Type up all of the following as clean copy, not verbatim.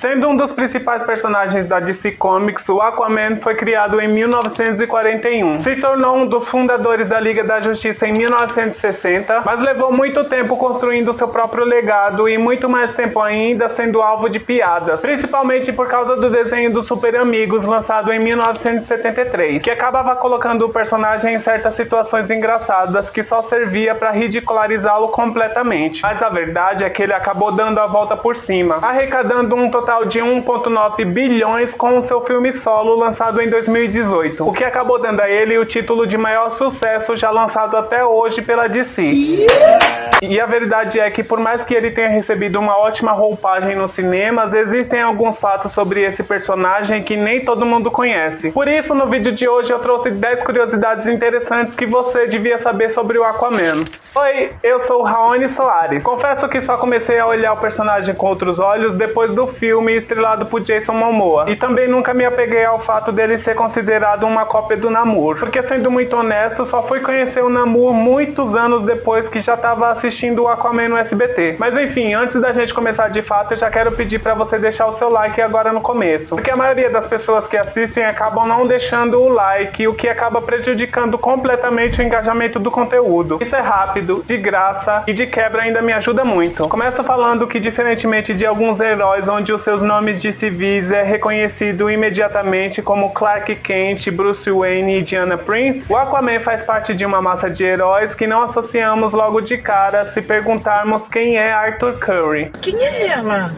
Sendo um dos principais personagens da DC Comics, o Aquaman foi criado em 1941. Se tornou um dos fundadores da Liga da Justiça em 1960, mas levou muito tempo construindo seu próprio legado e muito mais tempo ainda sendo alvo de piadas, principalmente por causa do desenho dos Super Amigos lançado em 1973, que acabava colocando o personagem em certas situações engraçadas que só servia para ridicularizá-lo completamente. Mas a verdade é que ele acabou dando a volta por cima, arrecadando um total de 1,9 bilhões com o seu filme solo lançado em 2018, o que acabou dando a ele o título de maior sucesso já lançado até hoje pela DC. E a verdade é que por mais que ele tenha recebido uma ótima roupagem nos cinemas, existem alguns fatos sobre esse personagem que nem todo mundo conhece. Por isso, no vídeo de hoje eu trouxe 10 curiosidades interessantes que você devia saber sobre o Aquaman. Oi, eu sou o Raoni Soares. Confesso que só comecei a olhar o personagem com outros olhos depois do filme estrelado por Jason Momoa. E também nunca me apeguei ao fato dele ser considerado uma cópia do Namor. Porque, sendo muito honesto, só fui conhecer o Namor muitos anos depois que já estava assistindo o Aquaman no SBT. Mas enfim, antes da gente começar de fato, eu já quero pedir pra você deixar o seu like agora no começo. Porque a maioria das pessoas que assistem acabam não deixando o like, o que acaba prejudicando completamente o engajamento do conteúdo. Isso é rápido, de graça e de quebra ainda me ajuda muito. Começo falando que, diferentemente de alguns heróis onde os seus nomes de civis é reconhecido imediatamente como Clark Kent, Bruce Wayne e Diana Prince, o Aquaman faz parte de uma massa de heróis que não associamos logo de cara se perguntarmos quem é Arthur Curry. Quem é ela?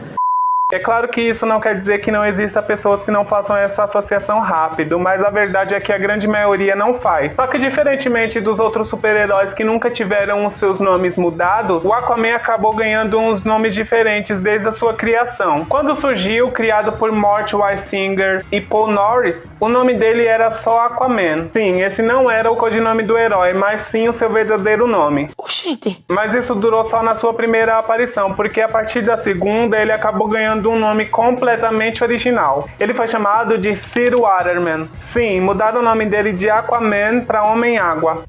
É claro que isso não quer dizer que não exista pessoas que não façam essa associação rápido, mas a verdade é que a grande maioria não faz. Só que, diferentemente dos outros super-heróis que nunca tiveram os seus nomes mudados, o Aquaman acabou ganhando uns nomes diferentes desde a sua criação. Quando surgiu, criado por Mort Weisinger e Paul Norris, o nome dele era só Aquaman. Sim, esse não era o codinome do herói, mas sim o seu verdadeiro nome. Oxente! Mas isso durou só na sua primeira aparição, porque a partir da segunda ele acabou ganhando um nome completamente original. Ele foi chamado de Sir Waterman. Sim, mudaram o nome dele de Aquaman para Homem-Água.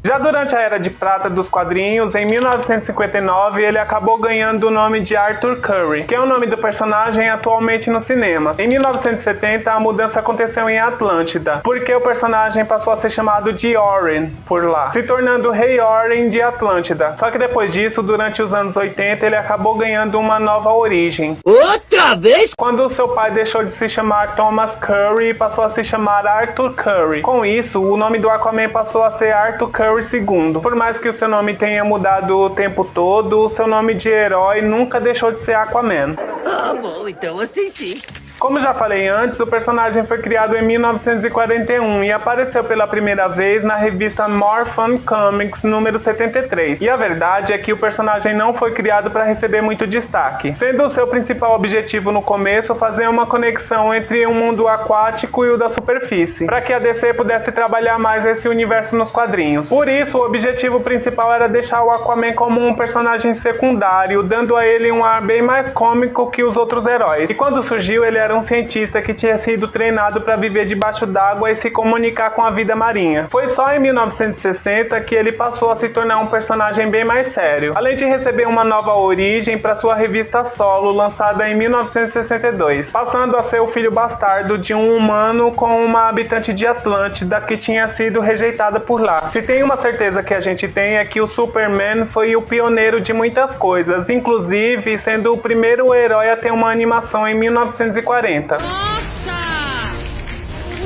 Já durante a Era de Prata dos quadrinhos, em 1959, ele acabou ganhando o nome de Arthur Curry, que é o nome do personagem atualmente nos cinemas. Em 1970, a mudança aconteceu em Atlântida, porque o personagem passou a ser chamado de Oren por lá, se tornando Rei Oren de Atlântida. Só que depois disso, durante os anos 80, ele acabou ganhando uma nova origem. Outra vez? Quando seu pai deixou de se chamar Thomas Curry e passou a se chamar Arthur Curry. Com isso, o nome do Aquaman passou a ser Arthur Curry II. Por mais que o seu nome tenha mudado o tempo todo, o seu nome de herói nunca deixou de ser Aquaman. Ah, bom, então assim sim. Como já falei antes, o personagem foi criado em 1941 e apareceu pela primeira vez na revista More Fun Comics número 73. E a verdade é que o personagem não foi criado para receber muito destaque, sendo o seu principal objetivo no começo fazer uma conexão entre o mundo aquático e o da superfície, para que a DC pudesse trabalhar mais esse universo nos quadrinhos. Por isso, o objetivo principal era deixar o Aquaman como um personagem secundário, dando a ele um ar bem mais cômico que os outros heróis. E quando surgiu, ele era um cientista que tinha sido treinado para viver debaixo d'água e se comunicar com a vida marinha. Foi só em 1960 que ele passou a se tornar um personagem bem mais sério, além de receber uma nova origem para sua revista solo, lançada em 1962, passando a ser o filho bastardo de um humano com uma habitante de Atlântida que tinha sido rejeitada por lá. Se tem uma certeza que a gente tem é que o Superman foi o pioneiro de muitas coisas, inclusive sendo o primeiro herói a ter uma animação em 1940. Nossa!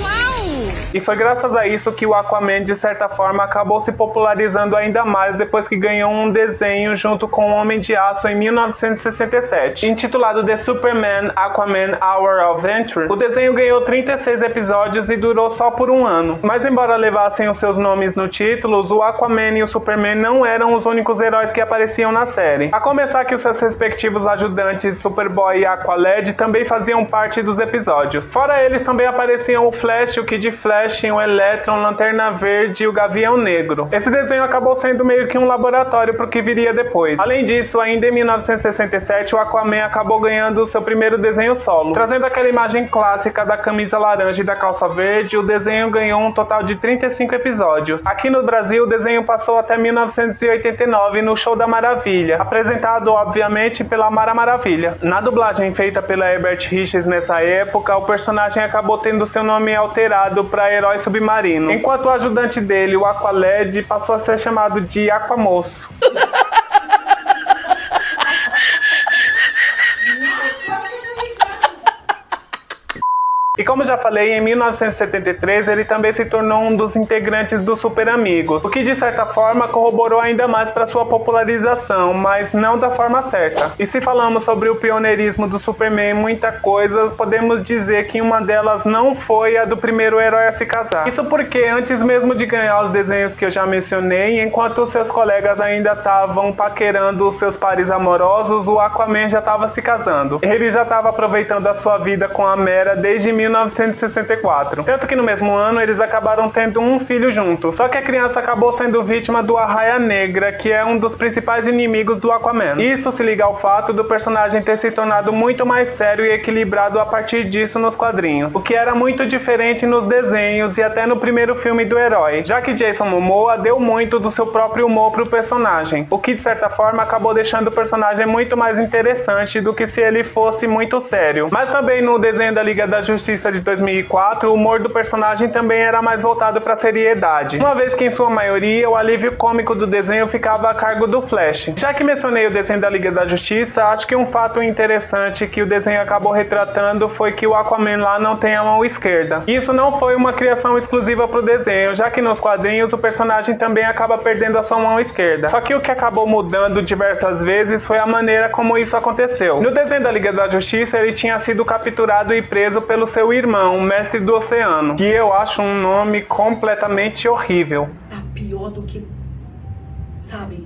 Uau! E foi graças a isso que o Aquaman, de certa forma, acabou se popularizando ainda mais depois que ganhou um desenho junto com o Homem de Aço em 1967. Intitulado The Superman Aquaman Our Adventure, o desenho ganhou 36 episódios e durou só por um ano. Mas embora levassem os seus nomes no título, o Aquaman e o Superman não eram os únicos heróis que apareciam na série. A começar que os seus respectivos ajudantes Superboy e Aqualad também faziam parte dos episódios. Fora eles, também apareciam o Flash, o Kid Flash Flash, o Electron, Lanterna Verde e o Gavião Negro. Esse desenho acabou sendo meio que um laboratório para o que viria depois. Além disso, ainda em 1967, o Aquaman acabou ganhando o seu primeiro desenho solo. Trazendo aquela imagem clássica da camisa laranja e da calça verde, o desenho ganhou um total de 35 episódios. Aqui no Brasil, o desenho passou até 1989 no Show da Maravilha, apresentado obviamente pela Mara Maravilha. Na dublagem feita pela Herbert Richards nessa época, o personagem acabou tendo seu nome alterado para Herói Submarino, enquanto o ajudante dele, o Aqualed, passou a ser chamado de Aquamoço. E como já falei, em 1973 ele também se tornou um dos integrantes dos Super Amigos, o que de certa forma corroborou ainda mais para sua popularização, mas não da forma certa. E se falamos sobre o pioneirismo do Superman em muita coisa, podemos dizer que uma delas não foi a do primeiro herói a se casar. Isso porque antes mesmo de ganhar os desenhos que eu já mencionei, enquanto seus colegas ainda estavam paquerando os seus pares amorosos, o Aquaman já estava se casando. Ele já estava aproveitando a sua vida com a Mera desde 1964. Tanto que no mesmo ano eles acabaram tendo um filho juntos. Só que a criança acabou sendo vítima do Arraia Negra, que é um dos principais inimigos do Aquaman. Isso se liga ao fato do personagem ter se tornado muito mais sério e equilibrado a partir disso nos quadrinhos, o que era muito diferente nos desenhos e até no primeiro filme do herói, já que Jason Momoa deu muito do seu próprio humor pro personagem, o que de certa forma acabou deixando o personagem muito mais interessante do que se ele fosse muito sério. Mas também no desenho da Liga da Justiça de 2004, o humor do personagem também era mais voltado para a seriedade, uma vez que em sua maioria o alívio cômico do desenho ficava a cargo do Flash. Já que mencionei o desenho da Liga da Justiça, acho que um fato interessante que o desenho acabou retratando foi que o Aquaman lá não tem a mão esquerda. Isso não foi uma criação exclusiva para o desenho, já que nos quadrinhos o personagem também acaba perdendo a sua mão esquerda. Só que o que acabou mudando diversas vezes foi a maneira como isso aconteceu. No desenho da Liga da Justiça, ele tinha sido capturado e preso pelo seu irmão, o Mestre do Oceano, que eu acho um nome completamente horrível. Tá pior do que... sabe?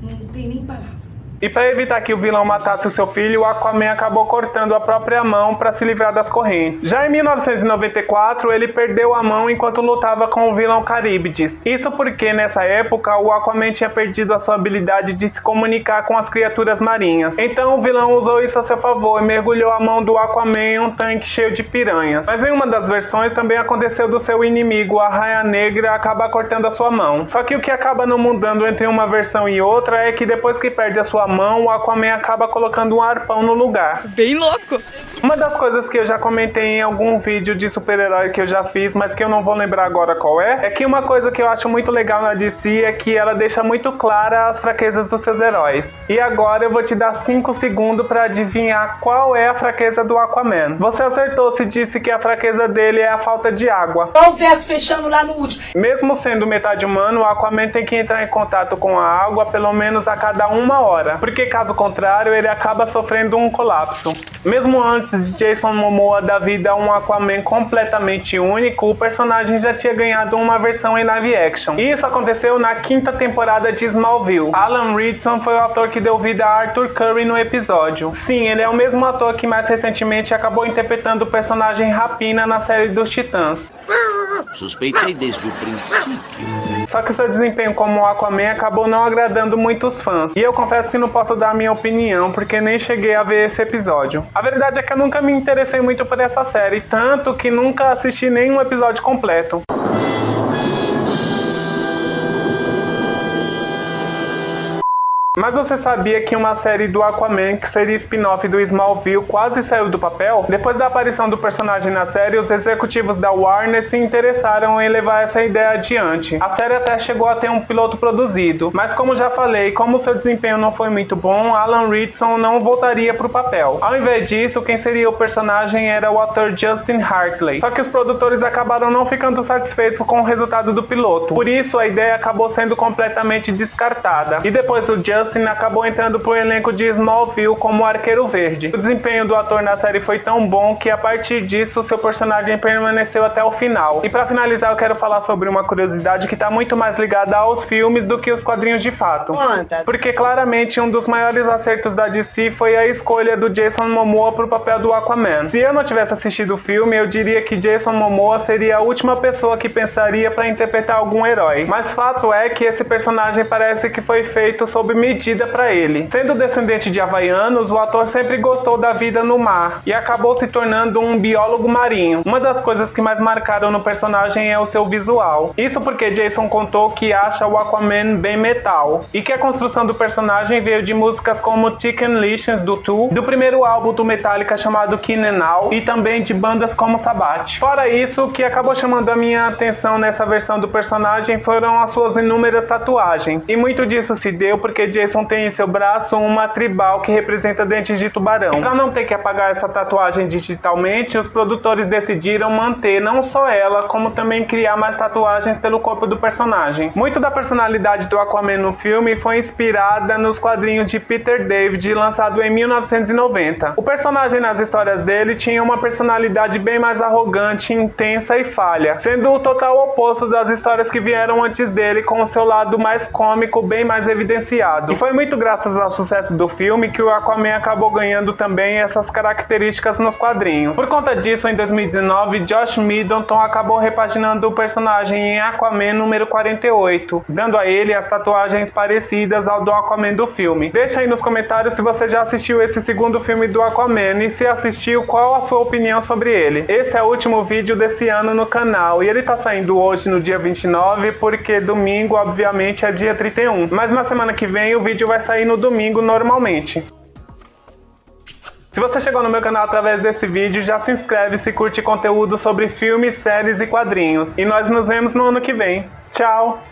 Não tem nem palavra. E para evitar que o vilão matasse o seu filho, o Aquaman acabou cortando a própria mão para se livrar das correntes. Já em 1994, ele perdeu a mão enquanto lutava com o vilão Caríbides. Isso porque nessa época o Aquaman tinha perdido a sua habilidade de se comunicar com as criaturas marinhas. Então o vilão usou isso a seu favor e mergulhou a mão do Aquaman em um tanque cheio de piranhas. Mas em uma das versões também aconteceu do seu inimigo, a Arraia Negra, acabar cortando a sua mão. Só que o que acaba não mudando entre uma versão e outra é que depois que perde a sua mão, o Aquaman acaba colocando um arpão no lugar. Bem louco! Uma das coisas que eu já comentei em algum vídeo de super-herói que eu já fiz, mas que eu não vou lembrar agora qual é que uma coisa que eu acho muito legal na DC é que ela deixa muito clara as fraquezas dos seus heróis. E agora eu vou te dar 5 segundos pra adivinhar qual é a fraqueza do Aquaman. Você acertou se disse que a fraqueza dele é a falta de água. Olha o verso fechando lá no último. Mesmo sendo metade humano, o Aquaman tem que entrar em contato com a água pelo menos a cada 1 hora, porque caso contrário ele acaba sofrendo um colapso. Mesmo antes de Jason Momoa dar vida a um Aquaman completamente único, o personagem já tinha ganhado uma versão em live action. E isso aconteceu na 5ª temporada de Smallville. Alan Ritchson foi o ator que deu vida a Arthur Curry no episódio. Sim, ele é o mesmo ator que mais recentemente acabou interpretando o personagem Rapina na série dos Titãs. Suspeitei desde o princípio. Só que seu desempenho como Aquaman acabou não agradando muitos fãs. E eu confesso que não posso dar a minha opinião, porque nem cheguei a ver esse episódio. A verdade é que eu nunca me interessei muito por essa série, tanto que nunca assisti nenhum episódio completo. Mas você sabia que uma série do Aquaman, que seria spin-off do Smallville, quase saiu do papel? Depois da aparição do personagem na série, os executivos da Warner se interessaram em levar essa ideia adiante. A série até chegou a ter um piloto produzido, mas como já falei, como seu desempenho não foi muito bom, Alan Ritchson não voltaria pro papel. Ao invés disso, quem seria o personagem era o ator Justin Hartley. Só que os produtores acabaram não ficando satisfeitos com o resultado do piloto. Por isso, a ideia acabou sendo completamente descartada. E depois o Justin Dustin acabou entrando pro elenco de Smallville como Arqueiro Verde. O desempenho do ator na série foi tão bom que a partir disso seu personagem permaneceu até o final. E pra finalizar eu quero falar sobre uma curiosidade que tá muito mais ligada aos filmes do que os quadrinhos de fato. Porque claramente um dos maiores acertos da DC foi a escolha do Jason Momoa pro papel do Aquaman. Se eu não tivesse assistido o filme, eu diria que Jason Momoa seria a última pessoa que pensaria pra interpretar algum herói. Mas fato é que esse personagem parece que foi feito sob medida pra ele. Sendo descendente de havaianos, o ator sempre gostou da vida no mar e acabou se tornando um biólogo marinho. Uma das coisas que mais marcaram no personagem é o seu visual. Isso porque Jason contou que acha o Aquaman bem metal e que a construção do personagem veio de músicas como Chicken Lichens do Tool, do primeiro álbum do Metallica chamado Kin and All, e também de bandas como Sabbath. Fora isso, o que acabou chamando a minha atenção nessa versão do personagem foram as suas inúmeras tatuagens. E muito disso se deu porque Jason tem em seu braço uma tribal que representa dentes de tubarão. E pra não ter que apagar essa tatuagem digitalmente, os produtores decidiram manter não só ela, como também criar mais tatuagens pelo corpo do personagem. Muito da personalidade do Aquaman no filme foi inspirada nos quadrinhos de Peter David, lançado em 1990. O personagem nas histórias dele tinha uma personalidade bem mais arrogante, intensa e falha, sendo o total oposto das histórias que vieram antes dele, com o seu lado mais cômico bem mais evidenciado. E foi muito graças ao sucesso do filme que o Aquaman acabou ganhando também essas características nos quadrinhos. Por conta disso, em 2019, Josh Middleton acabou repaginando o personagem em Aquaman número 48, dando a ele as tatuagens parecidas ao do Aquaman do filme. Deixa aí nos comentários se você já assistiu esse segundo filme do Aquaman e se assistiu, qual a sua opinião sobre ele. Esse é o último vídeo desse ano no canal e ele tá saindo hoje no dia 29 porque domingo obviamente é dia 31, mas na semana que vem o vídeo vai sair no domingo normalmente. Se você chegou no meu canal através desse vídeo, já se inscreve se curte conteúdo sobre filmes, séries e quadrinhos. E nós nos vemos no ano que vem. Tchau!